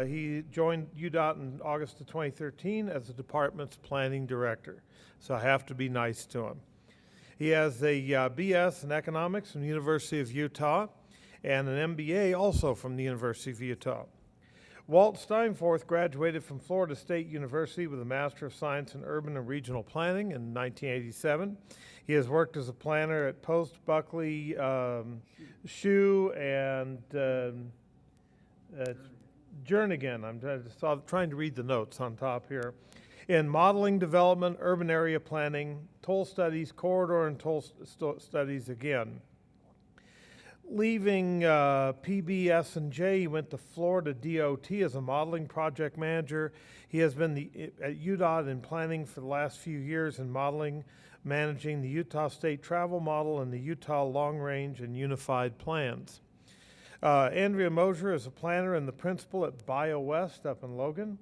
He joined UDOT in August of 2013 as the department's planning director, so I have to be nice to him. He has a BS in economics from the University of Utah and an MBA also from the University of Utah. Walt Steinforth graduated from Florida State University with a Master of Science in Urban and Regional Planning in 1987. He has worked as a planner at Post, Buckley, Shoe, and Jernigan. I'm trying to read the notes on top here. In modeling development, urban area planning, toll studies, corridor and toll studies again. Leaving PBS&J, he went to Florida DOT as a modeling project manager. He has been at UDOT in planning for the last few years in modeling, managing the Utah State Travel Model and the Utah Long Range and Unified Plans. Andrea Mosier is a planner and the principal at BioWest up in Logan.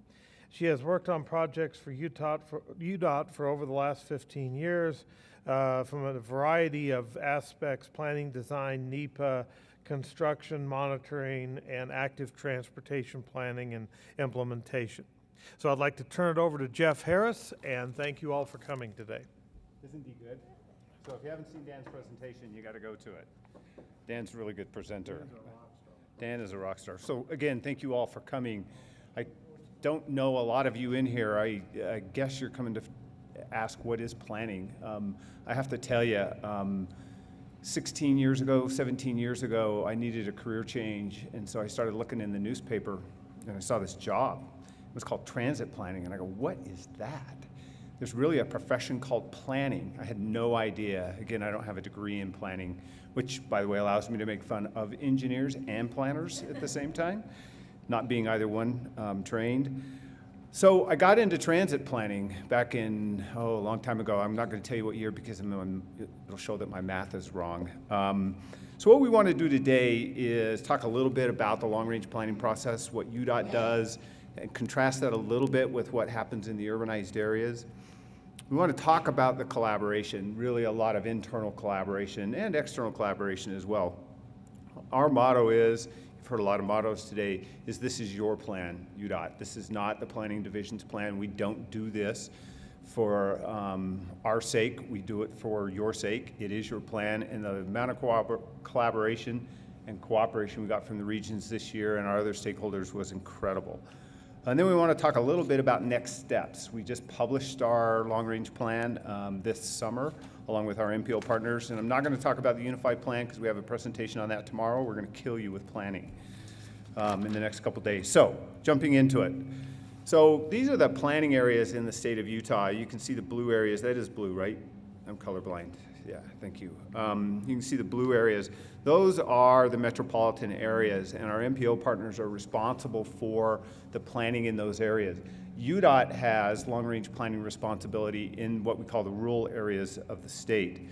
She has worked on projects for UDOT for over the last 15 years from a variety of aspects: planning, design, NEPA, construction, monitoring, and active transportation planning and implementation. So I'd like to turn it over to Jeff Harris, and thank you all for coming today. Isn't he good? So if you haven't seen Dan's presentation, you got to go to it. Dan's a really good presenter. Dan is a rock star. So again, thank you all for coming. I don't know a lot of you in here. I guess you're coming to ask what is planning. I have to tell you, 16 years ago, 17 years ago, I needed a career change, and so I started looking in the newspaper, and I saw this job. It was called transit planning, and I go, what is that? There's really a profession called planning. I had no idea. Again, I don't have a degree in planning, which, by the way, allows me to make fun of engineers and planners at the same time, not being either one trained. So I got into transit planning back in, a long time ago. I'm not going to tell you what year because it'll show that my math is wrong. So what we want to do today is talk a little bit about the long-range planning process, what UDOT does, and contrast that a little bit with what happens in the urbanized areas. We want to talk about the collaboration, really a lot of internal collaboration and external collaboration as well. Our motto is, you've heard a lot of mottos today, is this is your plan, UDOT. This is not the planning division's plan. We don't do this for our sake. We do it for your sake. It is your plan, and the amount of collaboration and cooperation we got from the regions this year and our other stakeholders was incredible. And then we want to talk a little bit about next steps. We just published our long-range plan this summer, along with our MPO partners. And I'm not going to talk about the unified plan because we have a presentation on that tomorrow. We're going to kill you with planning in the next couple days. So, jumping into it. So, these are the planning areas in the state of Utah. You can see the blue areas. That is blue, right? I'm colorblind. Yeah, thank you. You can see the blue areas. Those are the metropolitan areas, and our MPO partners are responsible for the planning in those areas. UDOT has long-range planning responsibility in what we call the rural areas of the state.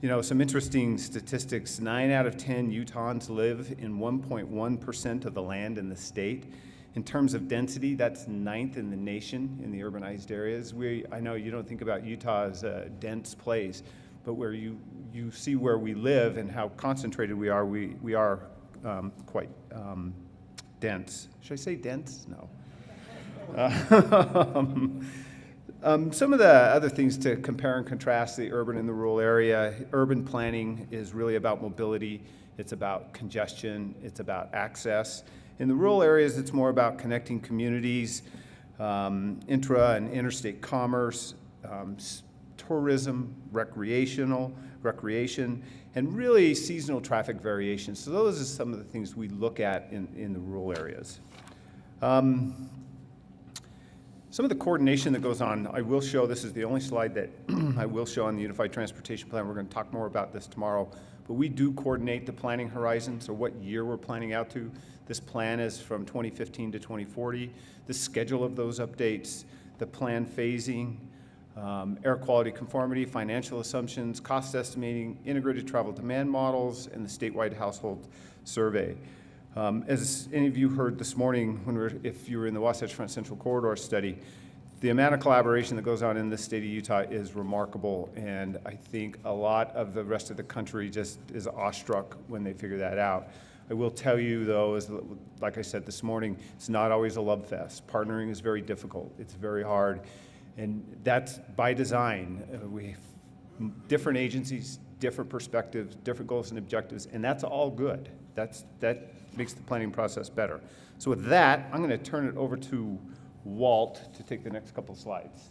You know, some interesting statistics: 9 out of 10 Utahns live in 1.1% of the land in the state. In terms of density, that's 9th in the nation in the urbanized areas. I know you don't think about Utah as a dense place, but where you see where we live and how concentrated we are quite dense. Should I say dense? No. Some of the other things to compare and contrast the urban and the rural area. Urban planning is really about mobility. It's about congestion. It's about access. In the rural areas, it's more about connecting communities, intra and interstate commerce, tourism, recreation, and really seasonal traffic variation. So those are some of the things we look at in the rural areas. Some of the coordination that goes on, I will show, this is the only slide that I will show on the Unified Transportation Plan. We're going to talk more about this tomorrow. But we do coordinate the planning horizon, so what year we're planning out to. This plan is from 2015 to 2040. The schedule of those updates, the plan phasing, air quality conformity, financial assumptions, cost estimating, integrated travel demand models, and the statewide household survey. As any of you heard this morning, if you were in the Wasatch Front Central Corridor study, the amount of collaboration that goes on in the state of Utah is remarkable, and I think a lot of the rest of the country just is awestruck when they figure that out. I will tell you, though, like I said this morning, it's not always a love fest. Partnering is very difficult. It's very hard, and that's by design. We have different agencies, different perspectives, different goals and objectives, and that's all good. That makes the planning process better. So with that, I'm going to turn it over to Walt to take the next couple slides.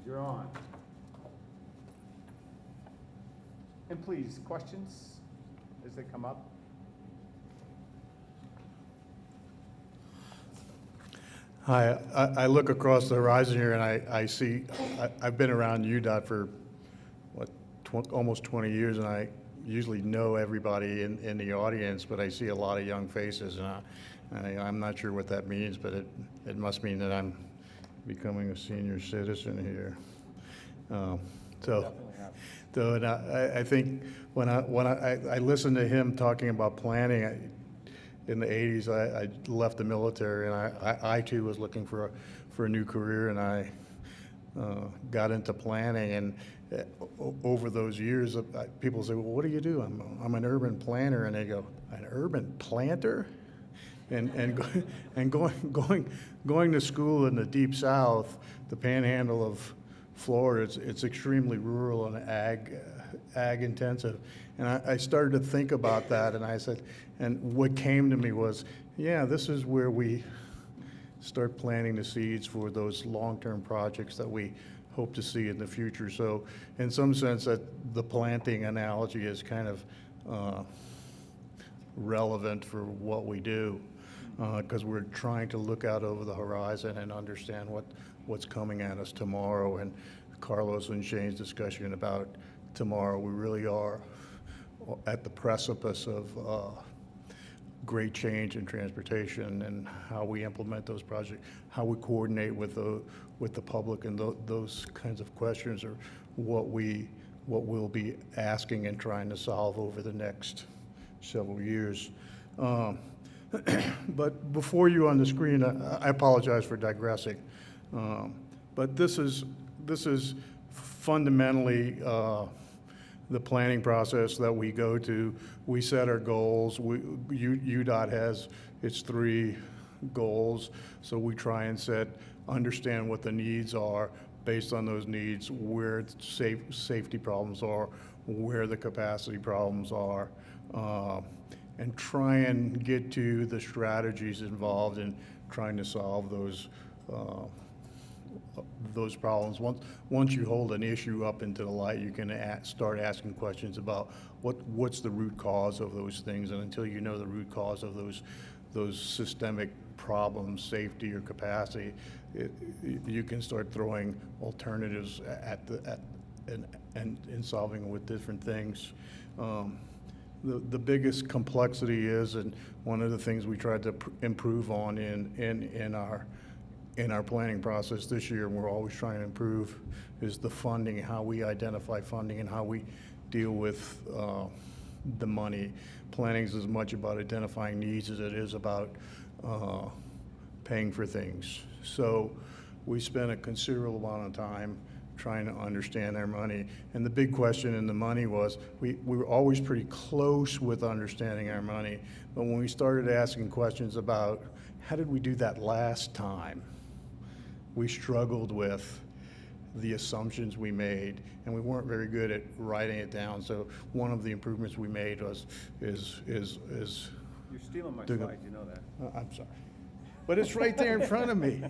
You're on. And please, questions as they come up? Hi, I look across the horizon here and I see, I've been around UDOT for, what, almost 20 years, and I usually know everybody in the audience, but I see a lot of young faces, and I'm not sure what that means, but it must mean that I'm becoming a senior citizen here. And I think when I listened to him talking about planning, in the 80s, I left the military, and I too was looking for a new career, and I got into planning. And over those years, people say, "Well, what do you do?" I'm an urban planner, and they go, "An urban planter?" And going to school in the Deep South, the Panhandle of Florida, it's extremely rural and ag intensive. And I started to think about that, and I said, and what came to me was, yeah, this is where we start planting the seeds for those long-term projects that we hope to see in the future. So in some sense, that the planting analogy is kind of relevant for what we do, because we're trying to look out over the horizon and understand what's coming at us tomorrow. And Carlos and Shane's discussion about tomorrow, we really are at the precipice of great change in transportation, and how we implement those projects, how we coordinate with the public, and those kinds of questions are what we'll be asking and trying to solve over the next several years. But before you on the screen, I apologize for digressing, but this is fundamentally the planning process that we go to. We set our goals. UDOT has its 3 goals, so we try and understand what the needs are. Based on those needs, where safety problems are, where the capacity problems are, and try and get to the strategies involved in trying to solve those problems. Once you hold an issue up into the light, you can start asking questions about what's the root cause of those things, and until you know the root cause of those systemic problems, safety or capacity, you can start throwing alternatives and solving with different things. The biggest complexity is, and one of the things we tried to improve on in our planning process this year, and we're always trying to improve, is the funding, how we identify funding and how we deal with the money. Planning is as much about identifying needs as it is about paying for things. So we spent a considerable amount of time trying to understand our money. And the big question in the money was, we were always pretty close with understanding our money, but when we started asking questions about how did we do that last time, we struggled with the assumptions we made, and we weren't very good at writing it down. So one of the improvements we made is You're stealing my slide, you know that. I'm sorry, but it's right there in front of me.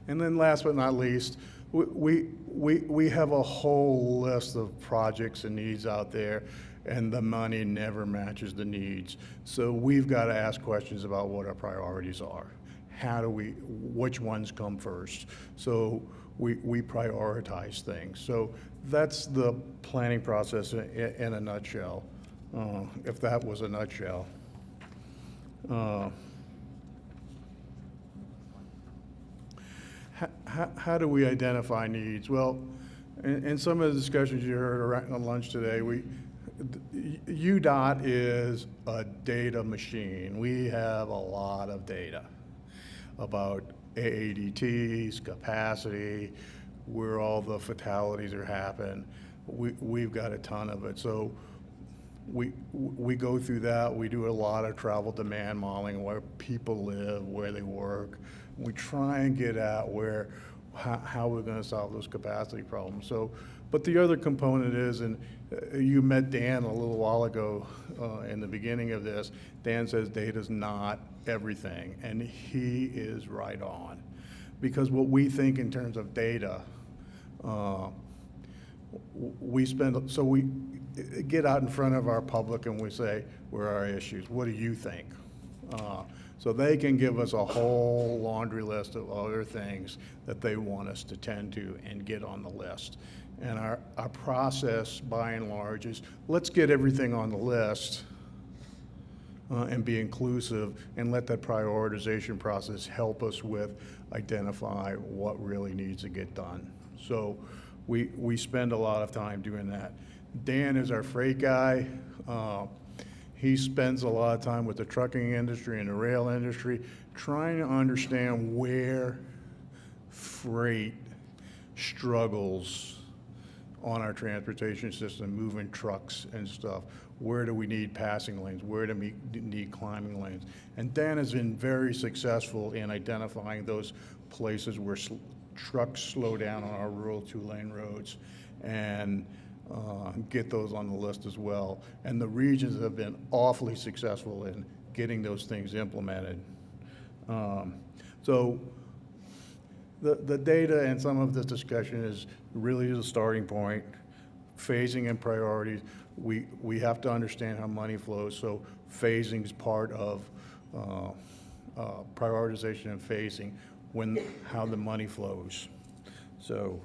And then last but not least, we have a whole list of projects and needs out there, and the money never matches the needs. So we've got to ask questions about what our priorities are. Which ones come first? So we prioritize things. So that's the planning process in a nutshell, if that was a nutshell. How do we identify needs? Well, in some of the discussions you heard around lunch today, UDOT is a data machine. We have a lot of data about AADTs, capacity, where all the fatalities are happening. We've got a ton of it. So we go through that. We do a lot of travel demand modeling, where people live, where they work. We try and get at how we're going to solve those capacity problems. So, but the other component is, and you met Dan a little while ago in the beginning of this. Dan says data's not everything, and he is right on. Because what we think in terms of data, we get out in front of our public and we say, where are our issues? What do you think? So they can give us a whole laundry list of other things that they want us to tend to and get on the list. And our process, by and large, is let's get everything on the list and be inclusive, and let that prioritization process help us with identify what really needs to get done. So we spend a lot of time doing that. Dan is our freight guy. He spends a lot of time with the trucking industry and the rail industry, trying to understand where freight struggles on our transportation system, moving trucks and stuff. Where do we need passing lanes? Where do we need climbing lanes? And Dan has been very successful in identifying those places where trucks slow down on our rural 2-lane roads, and get those on the list as well. And the regions have been awfully successful in getting those things implemented. So the data and some of this discussion is really the starting point. Phasing and priorities, we have to understand how money flows, so phasing is part of prioritization and phasing, how the money flows. So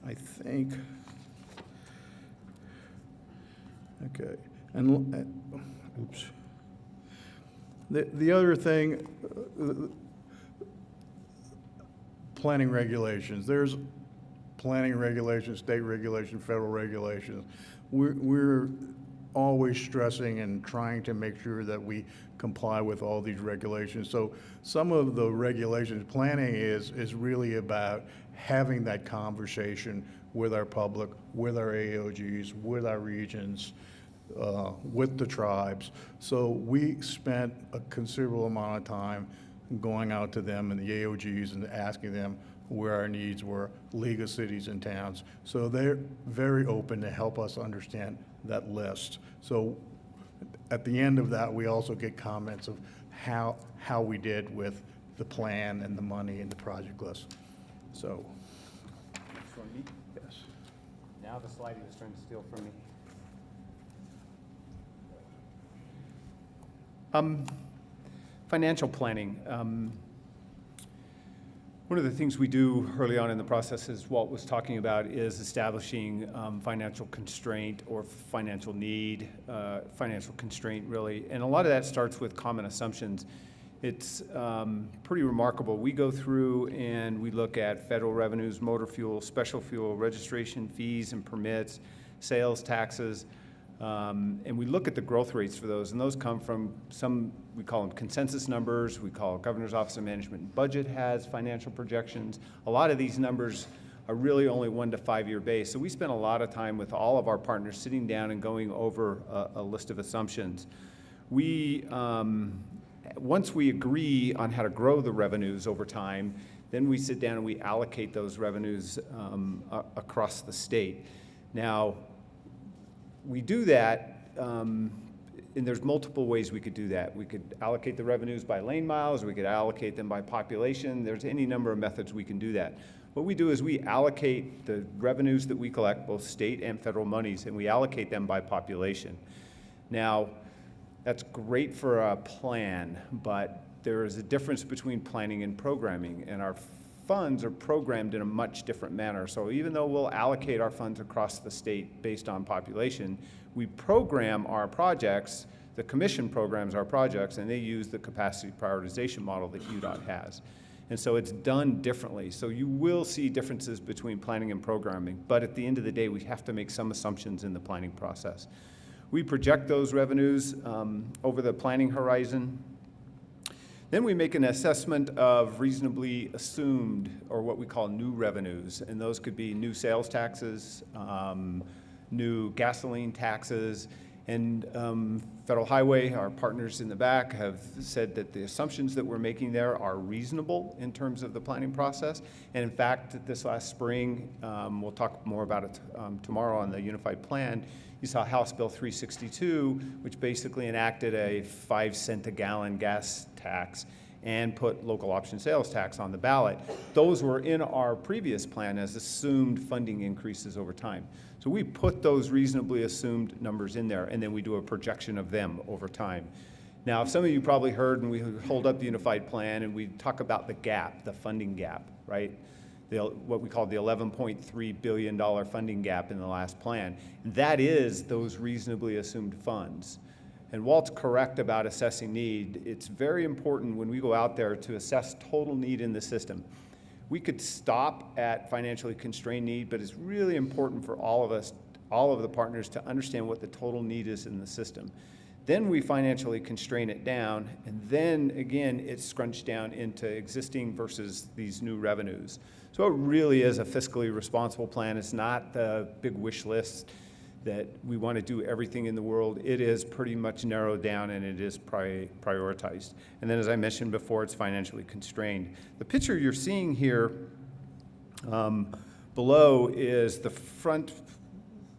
I think, okay, and oops. The other thing, planning regulations. There's planning regulations, state regulation, federal regulations. We're always stressing and trying to make sure that we comply with all these regulations. So some of the regulations, planning is really about having that conversation with our public, with our AOGs, with our regions, with the tribes. So we spent a considerable amount of time going out to them and the AOGs and asking them where our needs were, League of Cities and Towns. So they're very open to help us understand that list. So at the end of that, we also get comments of how we did with the plan and the money and the project list. So, Next one, me? yes. Now the slide he was trying to steal from me. Financial planning. One of the things we do early on in the process, as Walt was talking about, is establishing financial constraint or financial need, financial constraint really. And a lot of that starts with common assumptions. It's pretty remarkable. We go through and we look at federal revenues, motor fuel, special fuel, registration fees and permits, sales taxes, and we look at the growth rates for those, and those come from some, we call them consensus numbers, we call Governor's Office of Management and Budget has financial projections. A lot of these numbers are really only 1 to 5 year base. So we spend a lot of time with all of our partners sitting down and going over a list of assumptions. We, once we agree on how to grow the revenues over time, then we sit down and we allocate those revenues across the state. Now, we do that, and there's multiple ways we could do that. We could allocate the revenues by lane miles, we could allocate them by population. There's any number of methods we can do that. What we do is we allocate the revenues that we collect, both state and federal monies, and we allocate them by population. Now, that's great for a plan, but there is a difference between planning and programming, and our funds are programmed in a much different manner. So even though we'll allocate our funds across the state based on population, we program our projects, the commission programs our projects, and they use the capacity prioritization model that UDOT has. And so it's done differently. So you will see differences between planning and programming, but at the end of the day, we have to make some assumptions in the planning process. We project those revenues over the planning horizon. Then we make an assessment of reasonably assumed, or what we call new revenues, and those could be new sales taxes, new gasoline taxes, and Federal Highway, our partners in the back, have said that the assumptions that we're making there are reasonable in terms of the planning process. And in fact, this last spring, we'll talk more about it tomorrow on the Unified Plan, you saw House Bill 362, which basically enacted a 5 cent a gallon gas tax and put local option sales tax on the ballot. Those were in our previous plan as assumed funding increases over time. So we put those reasonably assumed numbers in there, and then we do a projection of them over time. Now, some of you probably heard, and we hold up the Unified Plan, and we talk about the gap, the funding gap, right? What we call the $11.3 billion funding gap in the last plan. That is those reasonably assumed funds. And Walt's correct about assessing need. It's very important when we go out there to assess total need in the system. We could stop at financially constrained need, but it's really important for all of us, all of the partners, to understand what the total need is in the system. Then we financially constrain it down, and then again, it's scrunched down into existing versus these new revenues. So it really is a fiscally responsible plan. It's not the big wish list that we want to do everything in the world. It is pretty much narrowed down, and it is prioritized. And then, as I mentioned before, it's financially constrained. The picture you're seeing here below is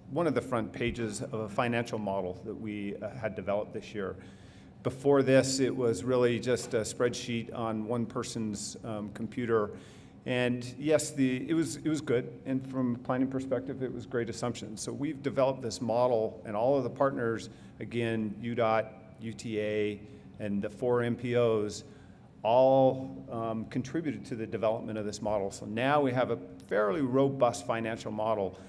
one of the front pages of a financial model that we had developed this year. Before this, it was really just a spreadsheet on one person's computer. And yes, it was good, and from a planning perspective, it was great assumptions. So we've developed this model, and all of the partners, again, UDOT, UTA, and the 4 MPOs, all contributed to the development of this model. So now we have a fairly robust financial model.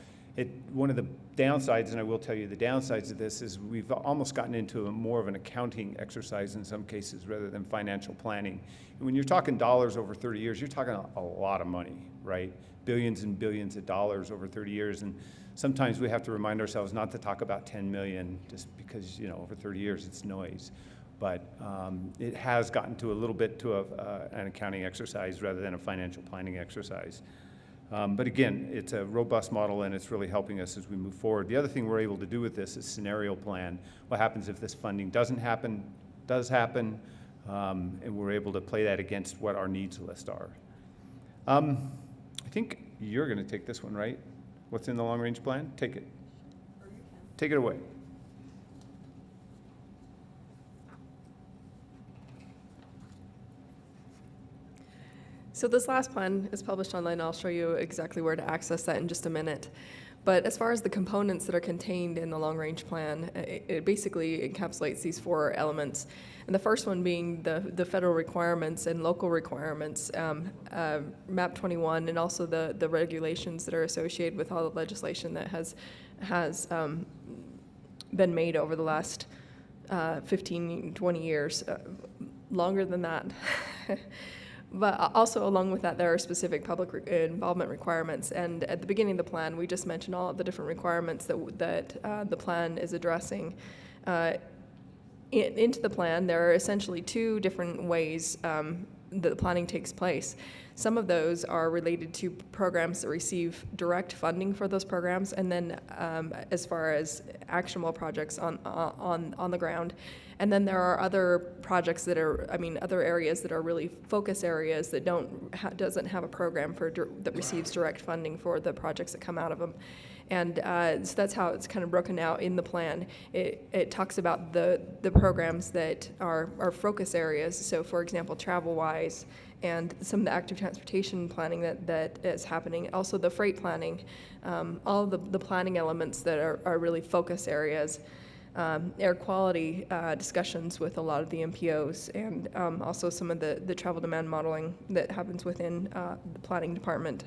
One of the downsides, and I will tell you the downsides of this, is we've almost gotten into more of an accounting exercise in some cases rather than financial planning. And when you're talking dollars over 30 years, you're talking a lot of money, right? Billions and billions of dollars over 30 years. And sometimes we have to remind ourselves not to talk about 10 million just because, over 30 years it's noise. But it has gotten to a little bit to an accounting exercise rather than a financial planning exercise. But again, it's a robust model, and it's really helping us as we move forward. The other thing we're able to do with this is scenario plan. What happens if this funding doesn't happen, does happen, and we're able to play that against what our needs list are. I think you're going to take this one, right? What's in the long-range plan? Take it. Take it away. So this last plan is published online. I'll show you exactly where to access that in just a minute. But as far as the components that are contained in the long-range plan, it basically encapsulates these 4 elements. And the first one being the federal requirements and local requirements, MAP 21, and also the regulations that are associated with all the legislation that has been made over the last 15, 20 years, longer than that. But also along with that, there are specific public involvement requirements. And at the beginning of the plan, we just mentioned all of the different requirements that the plan is addressing. Into the plan, there are essentially 2 different ways that the planning takes place. Some of those are related to programs that receive direct funding for those programs, and then as far as actionable projects on the ground. And then there are other projects that are, other areas that are really focus areas that doesn't have a program that receives direct funding for the projects that come out of them. And so that's how it's kind of broken out in the plan. It talks about the programs that are focus areas. So for example, TravelWise and some of the active transportation planning that is happening. Also the freight planning, all of the planning elements that are really focus areas. Air quality discussions with a lot of the MPOs, and also some of the travel demand modeling that happens within the planning department.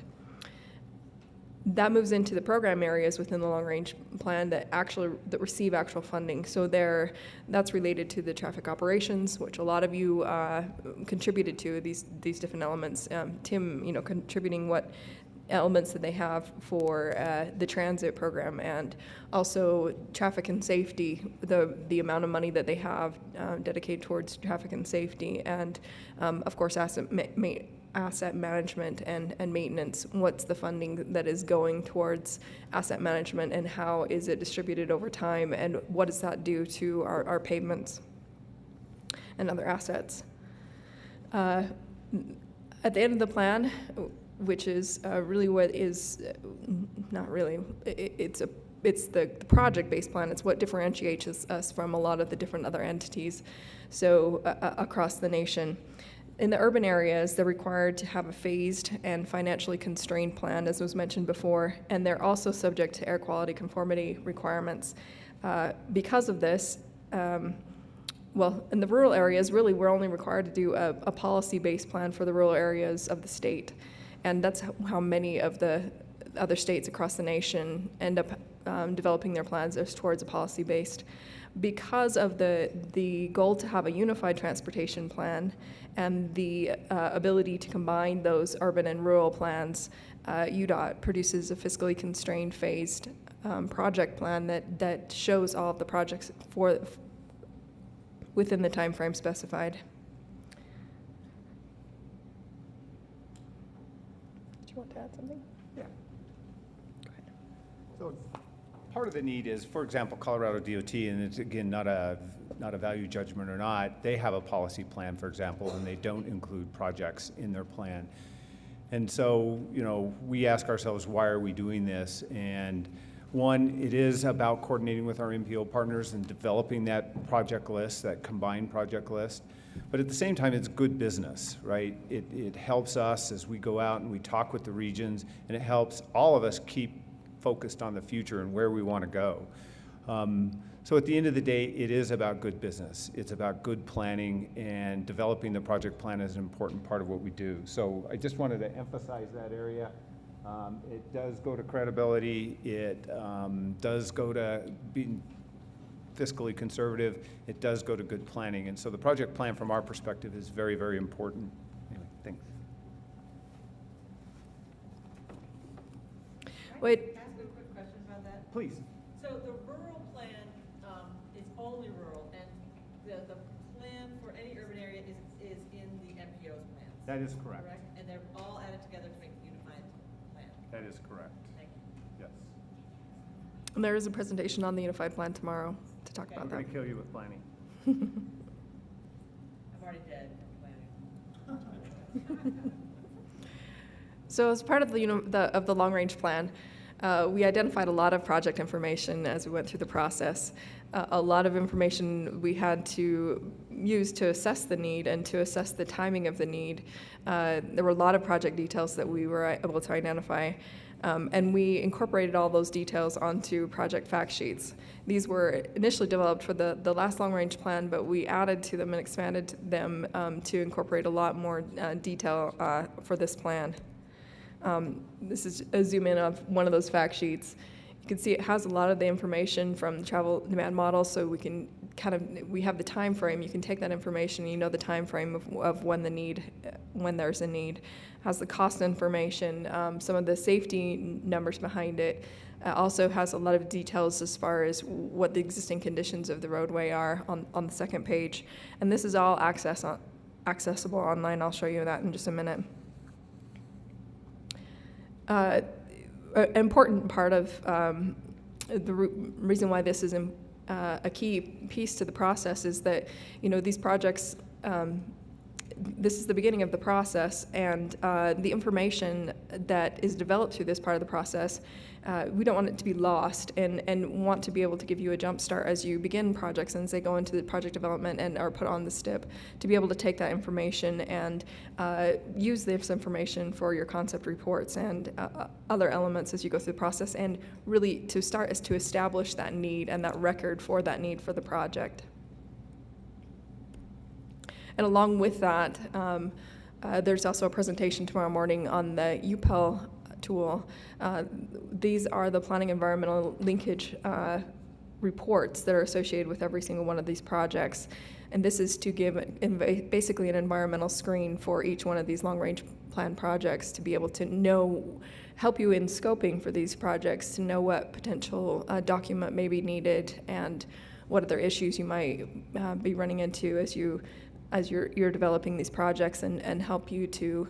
That moves into the program areas within the long-range plan that receive actual funding. So that's related to the traffic operations, which a lot of you contributed to these different elements. Tim, contributing what elements that they have for the transit program, and also traffic and safety, the amount of money that they have dedicated towards traffic and safety, and of course asset management and maintenance. What's the funding that is going towards asset management, and how is it distributed over time, and what does that do to our pavements and other assets? At the end of the plan, which is really what is, not really, it's the project-based plan. It's what differentiates us from a lot of the different other entities, so across the nation. In the urban areas, they're required to have a phased and financially constrained plan, as was mentioned before, and they're also subject to air quality conformity requirements. Because of this, well, in the rural areas, really, we're only required to do a policy-based plan for the rural areas of the state. And that's how many of the other states across the nation end up developing their plans as towards a policy-based. Because of the goal to have a unified transportation plan and the ability to combine those urban and rural plans, UDOT produces a fiscally constrained phased project plan that shows all of the projects within the time frame specified. Do you want to add something? Yeah. So part of the need is, for example, Colorado DOT, and it's again not a value judgment or not, they have a policy plan, for example, and they don't include projects in their plan. And so, you know, we ask ourselves, why are we doing this? And one, it is about coordinating with our MPO partners and developing that project list, that combined project list. But at the same time, it's good business, right? It helps us as we go out and we talk with the regions, and it helps all of us keep focused on the future and where we want to go. So at the end of the day, it is about good business. It's about good planning, and developing the project plan is an important part of what we do. So I just wanted to emphasize that area. It does go to credibility. It does go to being fiscally conservative. It does go to good planning. And so the project plan from our perspective is very, very important. Anyway, thanks. Wait. Ask a quick question about that. Please. So the rural plan is only rural, and the plan for any urban area is in the MPO's plans? That is correct. And they're all added together to make a unified plan? That is correct. Thank you. Yes. And there is a presentation on the unified plan tomorrow to talk Okay. about We're that. going to kill you with planning. I'm already dead from planning. So as part of the long-range plan, we identified a lot of project information as we went through the process. A lot of information we had to use to assess the need and to assess the timing of the need. There were a lot of project details that we were able to identify, and we incorporated all those details onto project fact sheets. These were initially developed for the last long-range plan, but we added to them and expanded them to incorporate a lot more detail for this plan. This is a zoom in of one of those fact sheets. You can see it has a lot of the information from the travel demand model, so we can we have the time frame. You can take that information, you know the time frame of when there's a need. Has the cost information, some of the safety numbers behind it. Also has a lot of details as far as what the existing conditions of the roadway are on the second page. And this is all accessible online. I'll show you that in just a minute. An important part of the reason why this is a key piece to the process is that, you know, these projects, this is the beginning of the process, and the information that is developed through this part of the process, we don't want it to be lost, and want to be able to give you a jump start as you begin projects and as they go into the project development and are put on the STIP, to be able to take that information and use this information for your concept reports and other elements as you go through the process, and really to start is to establish that need and that record for that need for the project. And along with that, there's also a presentation tomorrow morning on the UPEL tool. These are the planning environmental linkage reports that are associated with every single one of these projects. And this is to give basically an environmental screen for each one of these long-range plan projects to be able to help you in scoping for these projects, to know what potential document may be needed and what other issues you might be running into as you're developing these projects, and help you to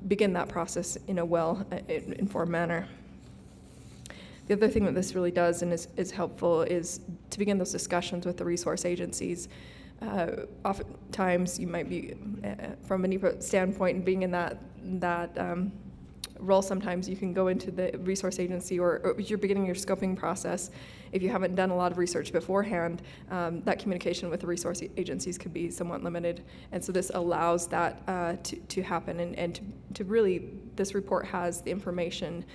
begin that process in a well-informed manner. The other thing that this really does and is helpful is to begin those discussions with the resource agencies. Oftentimes, you might be, from a NEPA standpoint, and being in that role, sometimes you can go into the resource agency or you're beginning your scoping process. If you haven't done a lot of research beforehand, that communication with the resource agencies could be somewhat limited. And so this allows that to happen, and to really, this report has the information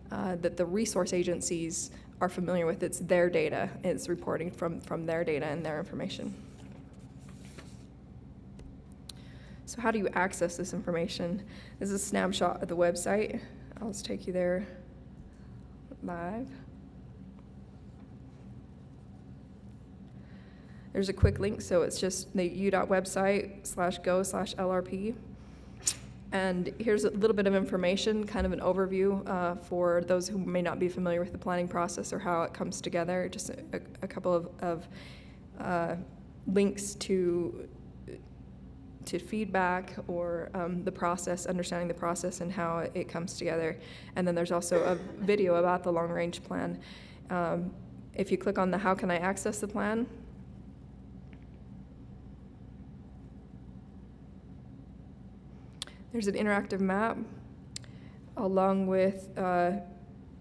that the resource agencies are familiar with. It's their data. It's reporting from their data and their information. So how do you access this information? This is a snapshot of the website. I'll just take you there live. There's a quick link, so it's just the UDOT website /go/LRP. And here's a little bit of information, kind of an overview for those who may not be familiar with the planning process or how it comes together. Just a couple of links to feedback or the process, understanding the process and how it comes together. And then there's also a video about the long-range plan. If you click on the how can I access the plan, there's an interactive map along with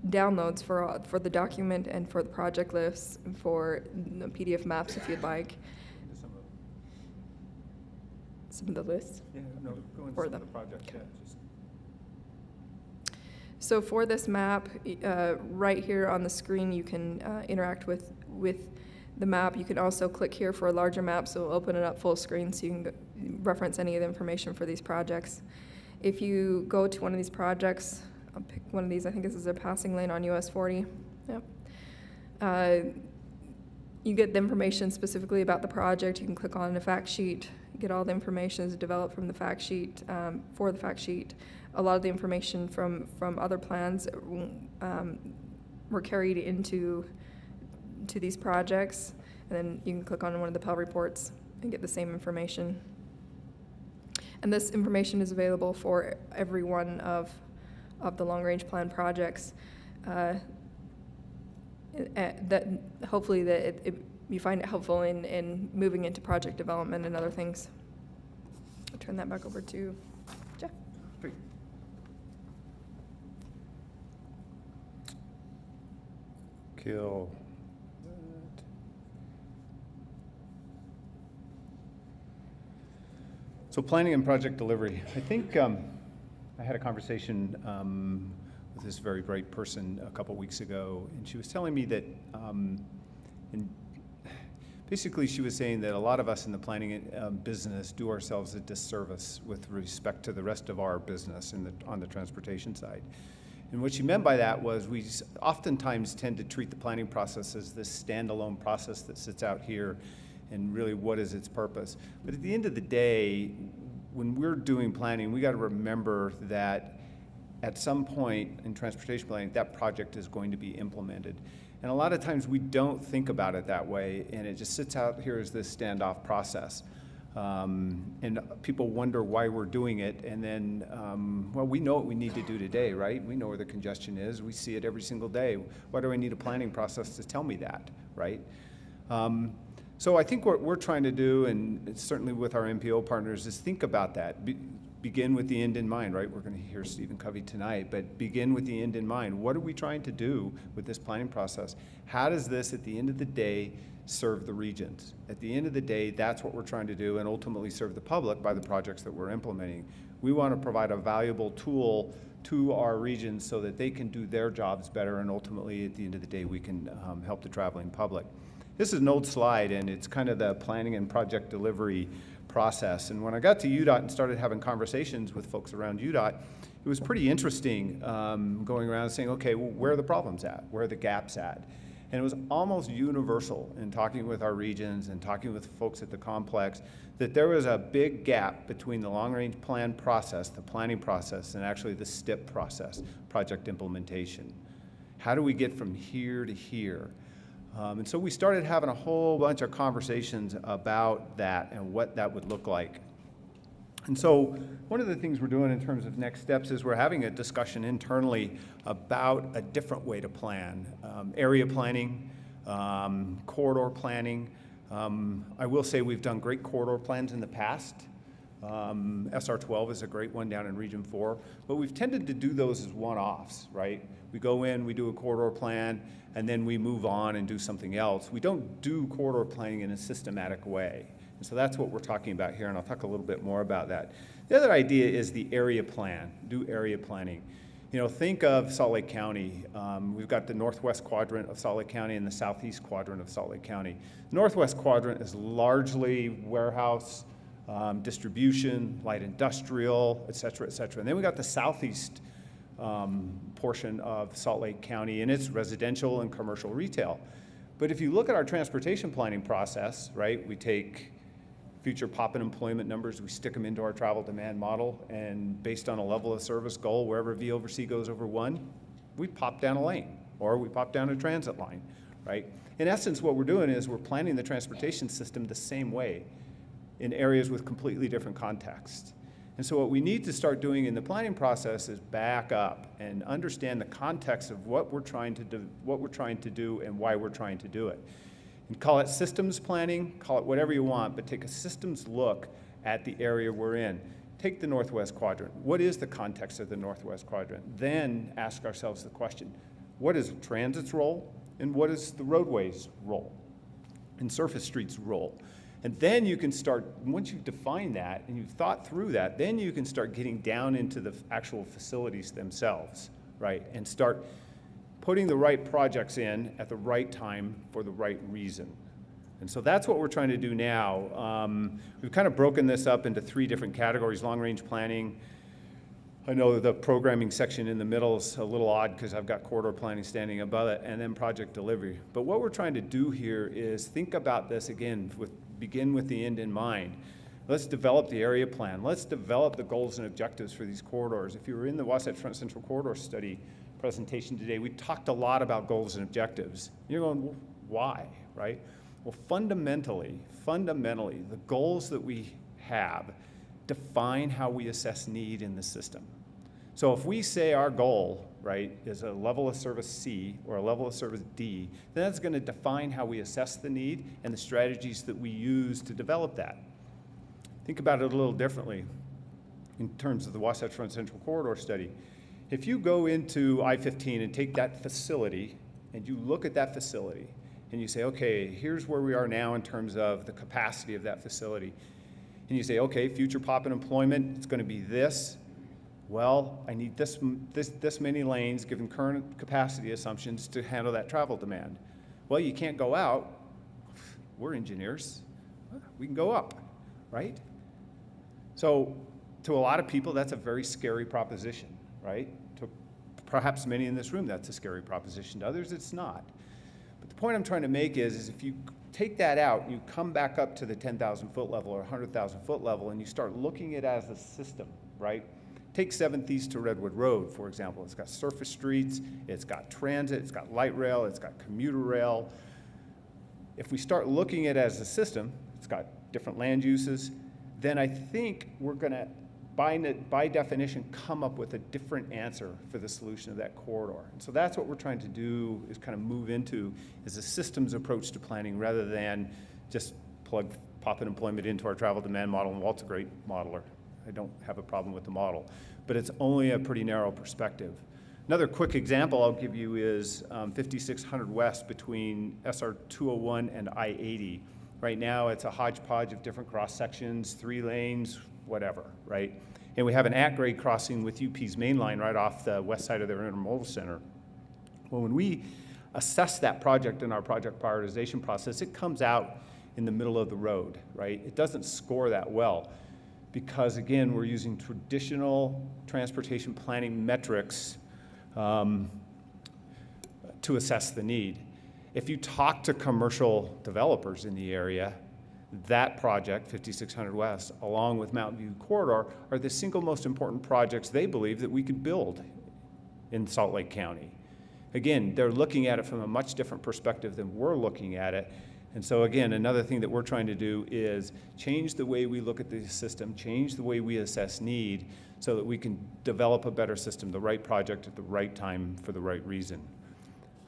downloads for the document and for the project lists, for the PDF maps if you'd like. Some of the lists. Yeah, no, go into For some of them. the projects, yeah, just. So for this map, right here on the screen, you can interact with the map. You can also click here for a larger map, so it'll open it up full screen so you can reference any of the information for these projects. If you go to one of these projects, I'll pick one of these. I think this is a passing lane on US 40. Yep. You get the information specifically about the project. You can click on the fact sheet, get all the information that's developed from the fact sheet, for the fact sheet. A lot of the information from other plans were carried into these projects, and then you can click on one of the Pell reports and get the same information. And this information is available for every one of the long-range plan projects. That hopefully you find it helpful in moving into project development and other things. I'll turn that back over to Jeff. Great. Kill that. So planning and project delivery. I think I had a conversation with this very bright person a couple weeks ago, and she was telling me that, and basically she was saying that a lot of us in the planning business do ourselves a disservice with respect to the rest of our business on the transportation side. And what she meant by that was we oftentimes tend to treat the planning process as this standalone process that sits out here, and really what is its purpose. But at the end of the day, when we're doing planning, we got to remember that at some point in transportation planning, that project is going to be implemented. And a lot of times we don't think about it that way, and it just sits out here as this standoff process. And people wonder why we're doing it, and then, well, we know what we need to do today, right? We know where the congestion is. We see it every single day. Why do I need a planning process to tell me that, right? So I think what we're trying to do, and certainly with our MPO partners, is think about that. Begin with the end in mind, right? We're going to hear Stephen Covey tonight, but begin with the end in mind. What are we trying to do with this planning process? How does this, at the end of the day, serve the regions? At the end of the day, that's what we're trying to do, and ultimately serve the public by the projects that we're implementing. We want to provide a valuable tool to our regions so that they can do their jobs better, and ultimately, at the end of the day, we can help the traveling public. This is an old slide, and it's kind of the planning and project delivery process. And when I got to UDOT and started having conversations with folks around UDOT, it was pretty interesting going around saying, okay, well, where are the problems at? Where are the gaps at? And it was almost universal in talking with our regions and talking with folks at the complex that there was a big gap between the long-range plan process, the planning process, and actually the STIP process, project implementation. How do we get from here to here? And so we started having a whole bunch of conversations about that and what that would look like. And so one of the things we're doing in terms of next steps is we're having a discussion internally about a different way to plan. Area planning, corridor planning. I will say we've done great corridor plans in the past. SR 12 is a great one down in Region 4, but we've tended to do those as one-offs, right? We go in, we do a corridor plan, and then we move on and do something else. We don't do corridor planning in a systematic way. And so that's what we're talking about here, and I'll talk a little bit more about that. The other idea is the area plan, do area planning. You know, think of Salt Lake County. We've got the northwest quadrant of Salt Lake County and the southeast quadrant of Salt Lake County. Northwest quadrant is largely warehouse, distribution, light industrial, et cetera, et cetera. And then we got the southeast portion of Salt Lake County, and it's residential and commercial retail. But if you look at our transportation planning process, right, we take future pop and employment numbers, we stick them into our travel demand model, and based on a level of service goal, wherever V over C goes over 1, we pop down a lane, or we pop down a transit line, right? In essence, what we're doing is we're planning the transportation system the same way in areas with completely different context. And so what we need to start doing in the planning process is back up and understand the context of what we're trying to do, and why we're trying to do it. And call it systems planning, call it whatever you want, but take a systems look at the area we're in. Take the northwest quadrant. What is the context of the northwest quadrant? Then ask ourselves the question, what is transit's role, and what is the roadway's role, and surface streets' role? And then you can start, once you've defined that and you've thought through that, then you can start getting down into the actual facilities themselves, right? And start putting the right projects in at the right time for the right reason. And so that's what we're trying to do now. We've kind of broken this up into 3 different categories: long-range planning. I know the programming section in the middle is a little odd because I've got corridor planning standing above it, and then project delivery. But what we're trying to do here is think about this again, begin with the end in mind. Let's develop the area plan. Let's develop the goals and objectives for these corridors. If you were in the Wasatch Front Central Corridor Study presentation today, we talked a lot about goals and objectives. You're going, well, why, right? Well, fundamentally, the goals that we have define how we assess need in the system. So if we say our goal, right, is a level of service C or a level of service D, then that's going to define how we assess the need and the strategies that we use to develop that. Think about it a little differently in terms of the Wasatch Front Central Corridor Study. If you go into I-15 and take that facility and you look at that facility and you say, okay, here's where we are now in terms of the capacity of that facility. And you say, okay, future pop and employment, it's going to be this. Well, I need this many lanes given current capacity assumptions to handle that travel demand. Well, you can't go out. We're engineers. We can go up, right? So to a lot of people, that's a very scary proposition, right? To perhaps many in this room, that's a scary proposition. To others, it's not. But the point I'm trying to make is if you take that out, you come back up to the 10,000 foot level or 100,000 foot level, and you start looking at it as a system, right? Take 7th East to Redwood Road, for example. It's got surface streets, it's got transit, it's got light rail, it's got commuter rail. If we start looking at it as a system, it's got different land uses, then I think we're going to, by definition, come up with a different answer for the solution of that corridor. And so that's what we're trying to do, is kind of move into, is a systems approach to planning rather than just plug pop and employment into our travel demand model. And Walt's a great modeler. I don't have a problem with the model, but it's only a pretty narrow perspective. Another quick example I'll give you is 5600 West between SR 201 and I-80. Right now, it's a hodgepodge of different cross sections, 3 lanes, whatever, right? And we have an at-grade crossing with UP's main line right off the west side of their intermodal center. Well, when we assess that project in our project prioritization process, it comes out in the middle of the road, right? It doesn't score that well because, again, we're using traditional transportation planning metrics to assess the need. If you talk to commercial developers in the area, that project, 5600 West, along with Mountain View Corridor, are the single most important projects they believe that we could build in Salt Lake County. Again, they're looking at it from a much different perspective than we're looking at it. And so again, another thing that we're trying to do is change the way we look at the system, change the way we assess need, so that we can develop a better system, the right project at the right time for the right reason.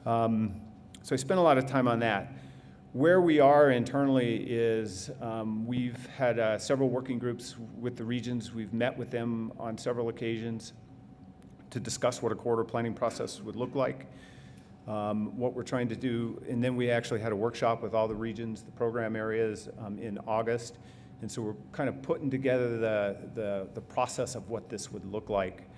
So I spent a lot of time on that. Where we are internally is we've had several working groups with the regions. We've met with them on several occasions to discuss what a corridor planning process would look like, what we're trying to do. And then we actually had a workshop with all the regions, the program areas in August. And so we're kind of putting together the process of what this would look like.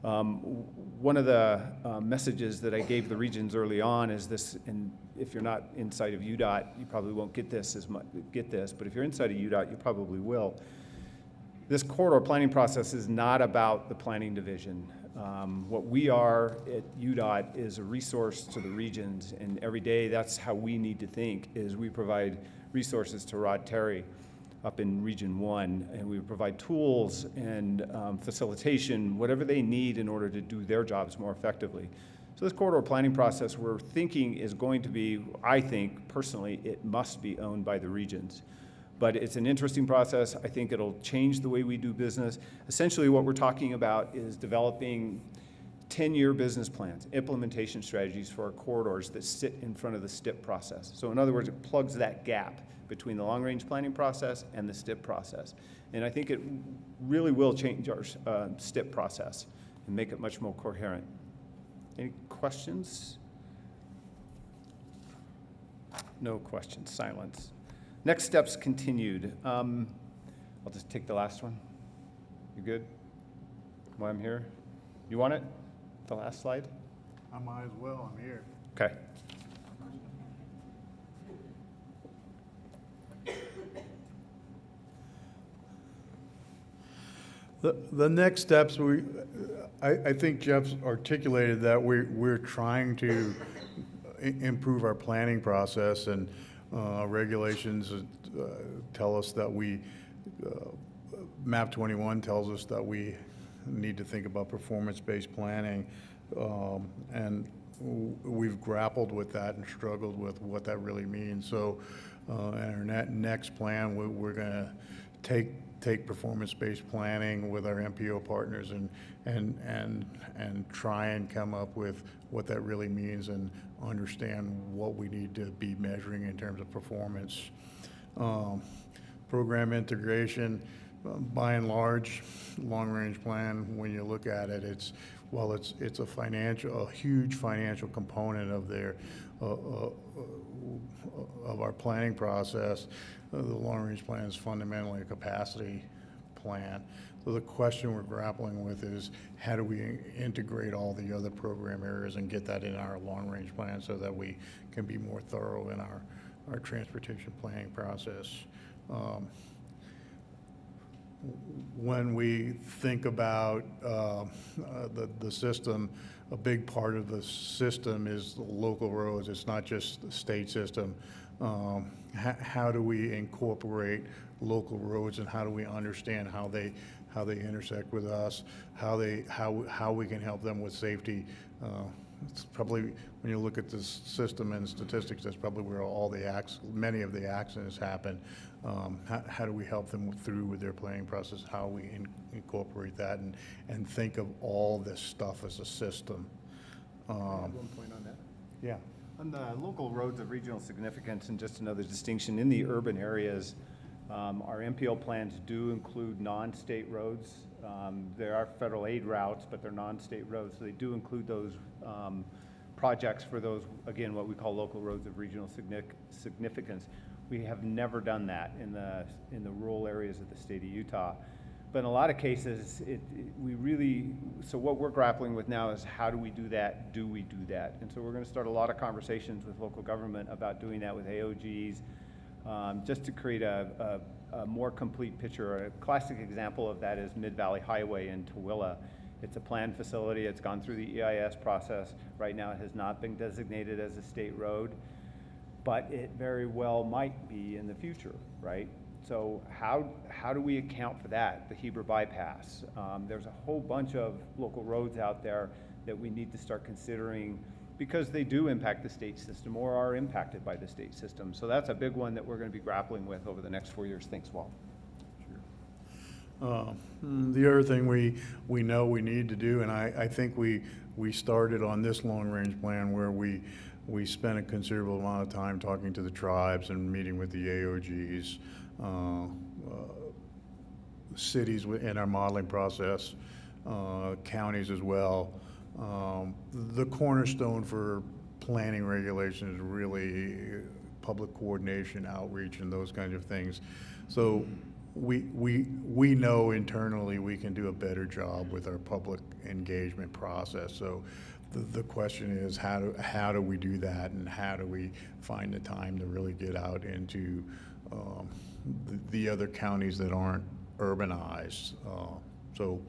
One of the messages that I gave the regions early on is this, and if you're not inside of UDOT, you probably won't get this as much, but if you're inside of UDOT, you probably will. This corridor planning process is not about the planning division. What we are at UDOT is a resource to the regions, and every day that's how we need to think, is we provide resources to Rod Terry up in Region 1, and we provide tools and facilitation, whatever they need in order to do their jobs more effectively. So this corridor planning process we're thinking is going to be, I think personally, it must be owned by the regions. But it's an interesting process. I think it'll change the way we do business. Essentially what we're talking about is developing 10-year business plans, implementation strategies for our corridors that sit in front of the STIP process. So in other words, it plugs that gap between the long-range planning process and the STIP process. And I think it really will change our STIP process and make it much more coherent. Any questions? No questions, silence. Next steps continued. I'll just take the last one. You good? While I'm here? You want it? The last slide? I might as well, I'm here. Okay. The next steps, I think Jeff's articulated that we're trying to improve our planning process, and regulations tell us that MAP 21 tells us that we need to think about performance-based planning, and we've grappled with that and struggled with what that really means. So in our next plan, we're going to take performance-based planning with our MPO partners and try and come up with what that really means and understand what we need to be measuring in terms of performance. Program integration, by and large, long-range plan, when you look at it, it's a huge financial component of our planning process. The long-range plan is fundamentally a capacity plan. So the question we're grappling with is, how do we integrate all the other program areas and get that in our long-range plan so that we can be more thorough in our transportation planning process? When we think about the system, a big part of the system is the local roads. It's not just the state system. How do we incorporate local roads, and how do we understand how they intersect with us, how we can help them with safety? It's probably, when you look at this system and statistics, that's probably where many of the accidents happen. How do we help them through with their planning process? How we incorporate that and think of all this stuff as a system. One point on that. Yeah. On the local roads of regional significance, and just another distinction, in the urban areas, our MPO plans do include non-state roads. There are federal aid routes, but they're non-state roads, so they do include those projects for those, again, what we call local roads of regional significance. We have never done that in the rural areas of the state of Utah. But in a lot of cases, so what we're grappling with now is, how do we do that? Do we do that? And so we're going to start a lot of conversations with local government about doing that with AOGs, just to create a more complete picture. A classic example of that is Mid-Valley Highway in Tooele. It's a planned facility. It's gone through the EIS process. Right now, it has not been designated as a state road. but it very well might be in the future, right? So how do we account for that? The Heber bypass. There's a whole bunch of local roads out there that we need to start considering because they do impact the state system or are impacted by the state system. So that's a big one that we're going to be grappling with over the next 4 years. Thanks, Walt. The other thing we know we need to do, and I think we started on this long-range plan where we spent a considerable amount of time talking to the tribes and meeting with the AOGs, cities in our modeling process, counties as well. The cornerstone for planning regulation is really public coordination, outreach, and those kinds of things. So we know internally we can do a better job with our public engagement process. So the question is how do we do that, and how do we find the time to really get out into the other counties that aren't urbanized? So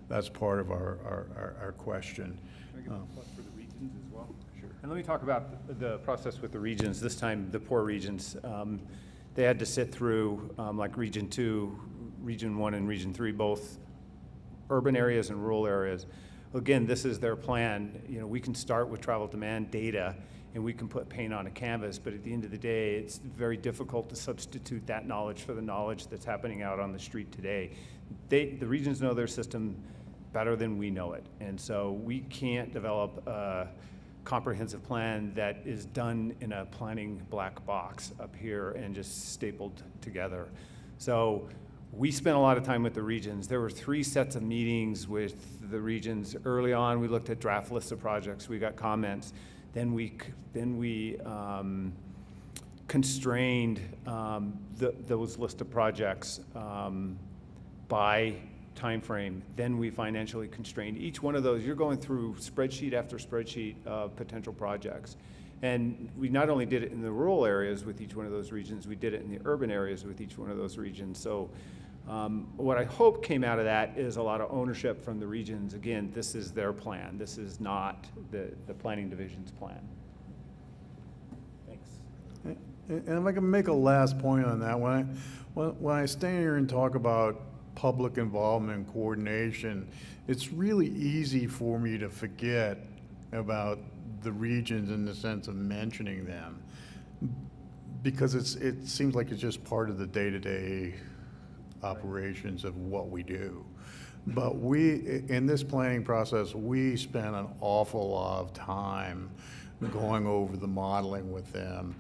that's part of our question. Can I give a plus for the regions as well? Sure. And let me talk about the process with the regions, this time the poor regions. They had to sit through, like Region 2, Region 1, and Region 3, both urban areas and rural areas. Again, this is their plan. You know, we can start with travel demand data, and we can put paint on a canvas, but at the end of the day, it's very difficult to substitute that knowledge for the knowledge that's happening out on the street today. The regions know their system better than we know it, and so we can't develop a comprehensive plan that is done in a planning black box up here and just stapled together. So we spent a lot of time with the regions. There were 3 sets of meetings with the regions. Early on, we looked at draft lists of projects. We got comments. Then we constrained those list of projects by time frame. Then we financially constrained each one of those. You're going through spreadsheet after spreadsheet of potential projects. And we not only did it in the rural areas with each one of those regions, we did it in the urban areas with each one of those regions. So what I hope came out of that is a lot of ownership from the regions. Again, this is their plan. This is not the planning division's plan. Thanks. And if I can make a last point on that, when I stand here and talk about public involvement and coordination, it's really easy for me to forget about the regions in the sense of mentioning them, because it seems like it's just part of the day-to-day operations of what we do. But in this planning process, we spent an awful lot of time going over the modeling with them,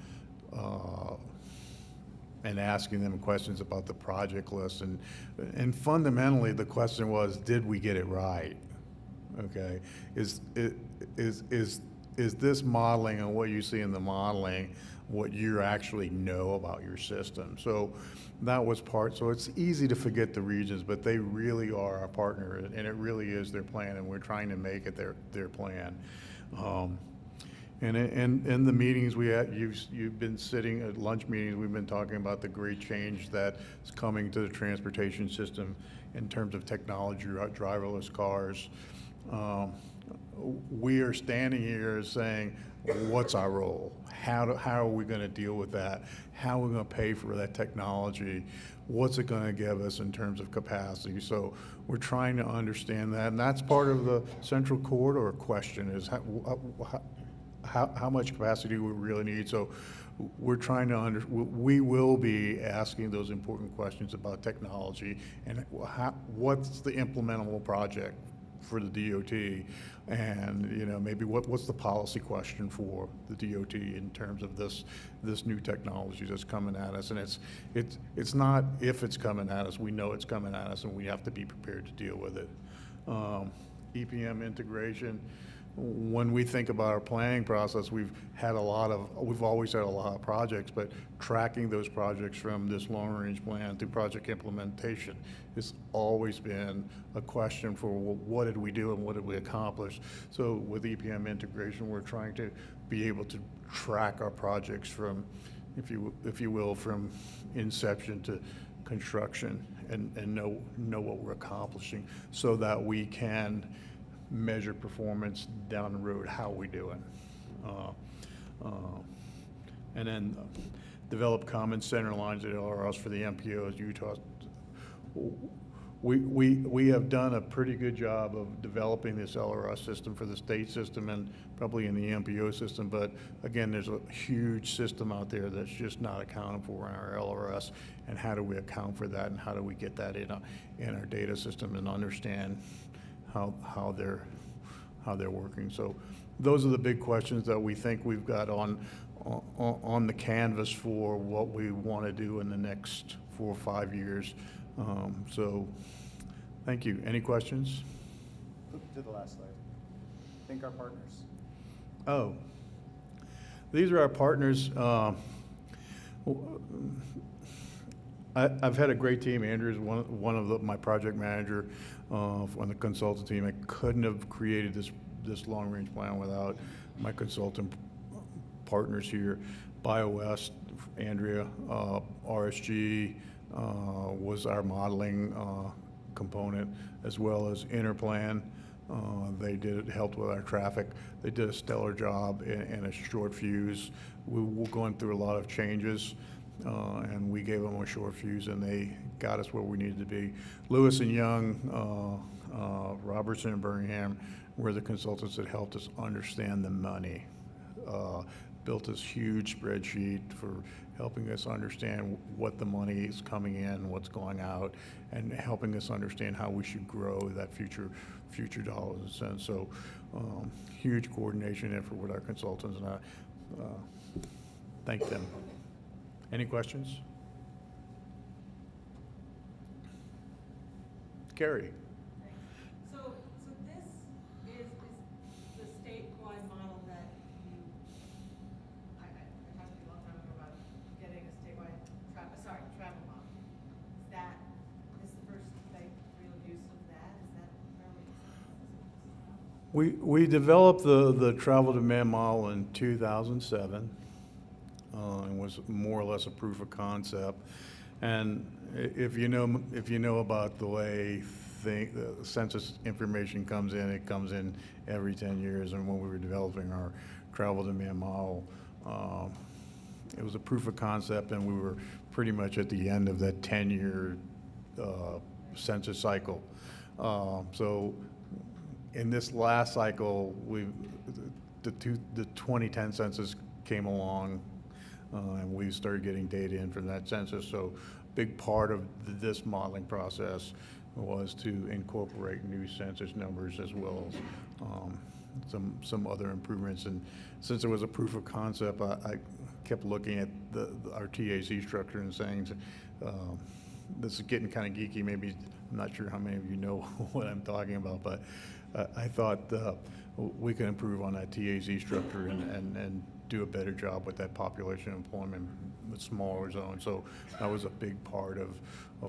and asking them questions about the project list. And fundamentally, the question was, did we get it right? Okay, is this modeling and what you see in the modeling what you actually know about your system? So that was part. So it's easy to forget the regions, but they really are our partner, and it really is their plan, and we're trying to make it their plan. And in the meetings we had, you've been sitting at lunch meetings, we've been talking about the great change that is coming to the transportation system in terms of technology, driverless cars. We are standing here saying, what's our role? How are we going to deal with that? How are we going to pay for that technology? What's it going to give us in terms of capacity? So we're trying to understand that, and that's part of the Central Corridor question, is how much capacity do we really need? So we're trying to we will be asking those important questions about technology and what's the implementable project for the DOT, and maybe what's the policy question for the DOT in terms of this new technology that's coming at us. And it's not if it's coming at us, we know it's coming at us, and we have to be prepared to deal with it. EPM integration. When we think about our planning process, we've always had a lot of projects, but tracking those projects from this long-range plan to project implementation has always been a question for what did we do and what did we accomplish. So with EPM integration, we're trying to be able to track our projects from, if you will, from inception to construction, and know what we're accomplishing, so that we can measure performance down the road. How are we doing? and then develop common center lines at LRS for the MPOs, Utah. We have done a pretty good job of developing this LRS system for the state system and probably in the MPO system, but again, there's a huge system out there that's just not accounted for in our LRS, and how do we account for that, and how do we get that in our data system and understand how they're working. So those are the big questions that we think we've got on the canvas for what we want to do in the next 4 or 5 years. So, thank you. Any questions? Flip to the last slide. Thank our partners. Oh, these are our partners. I've had a great team. Andrew's one of my project manager on the consultant team. I couldn't have created this long-range plan without my consultant partners here. BioWest, Andrea, RSG, was our modeling component, as well as Interplan. They helped with our traffic. They did a stellar job in a short fuse. We were going through a lot of changes, and we gave them a short fuse, and they got us where we needed to be. Lewis and Young, Robertson and Birmingham were the consultants that helped us understand the money. Built this huge spreadsheet for helping us understand what the money is coming in, what's going out, and helping us understand how we should grow that future dollars and cents. So huge coordination effort with our consultants, and I thank them. Any questions? Carrie? So this is the statewide model that you, it has to be a long time ago about getting a statewide travel model. Is the first like real use of that? Is that fairly? We developed the travel demand model in 2007, and was more or less a proof of concept. And if you know about the way the census information comes in, it comes in every 10 years. And when we were developing our travel demand model, it was a proof of concept, and we were pretty much at the end of that 10-year census cycle. So in this last cycle, the 2010 census came along, and we started getting data in from that census. So big part of this modeling process was to incorporate new census numbers, as well as some other improvements. And since it was a proof of concept, I kept looking at our TAC structure and saying, this is getting kind of geeky. Maybe, I'm not sure how many of you know what I'm talking about, but I thought we could improve on that TAC structure and do a better job with that population employment with smaller zones. So that was a big part of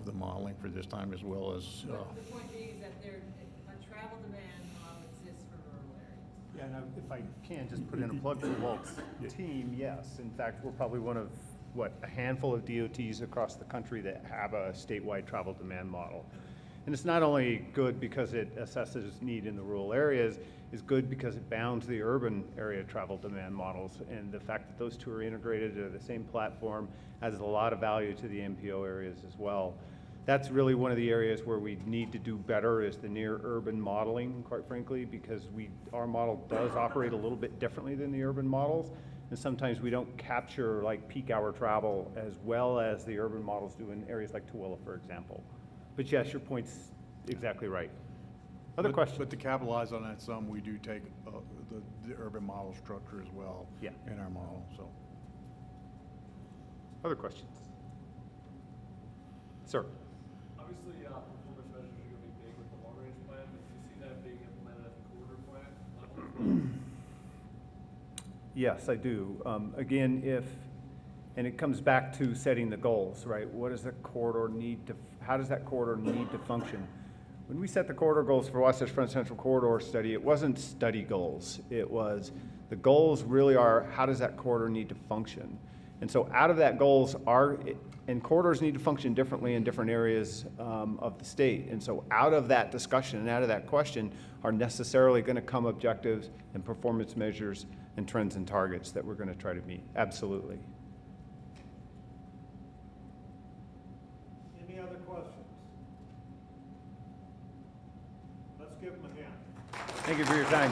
the modeling for this time, as well as. The point being is that a travel demand model exists for rural areas. Yeah, and if I can just put in a plug for Walt's team, yes. In fact, we're probably one of, a handful of DOTs across the country that have a statewide travel demand model. And it's not only good because it assesses need in the rural areas, it's good because it bounds the urban area travel demand models. And the fact that those two are integrated to the same platform adds a lot of value to the MPO areas as well. That's really one of the areas where we need to do better, is the near urban modeling, quite frankly, because our model does operate a little bit differently than the urban models. And sometimes we don't capture like peak hour travel as well as the urban models do in areas like Tooele, for example. But yes, your point's exactly right. Other questions? But to capitalize on that some, we do take the urban model structure as well. Yeah. In our model, so. Other questions? Sir? Obviously, performance measures are going to be big with the long-range plan, but do you see that being implemented at the corridor plan level? Yes, I do. Again, and it comes back to setting the goals, right? What does the corridor how does that corridor need to function? When we set the corridor goals for Wasatch Front Central Corridor study, it wasn't study goals. It was, the goals really are, how does that corridor need to function? And so out of that goals and corridors need to function differently in different areas of the state. And so out of that discussion and out of that question are necessarily going to come objectives and performance measures and trends and targets that we're going to try to meet. Absolutely. questions? Let's give them a hand. Thank you for your time.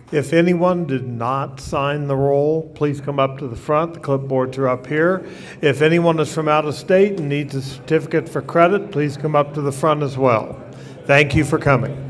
If anyone did not sign the roll, please come up to the front. The clipboards are up here. If anyone is from out of state and needs a certificate for credit, please come up to the front as well. Thank you for coming.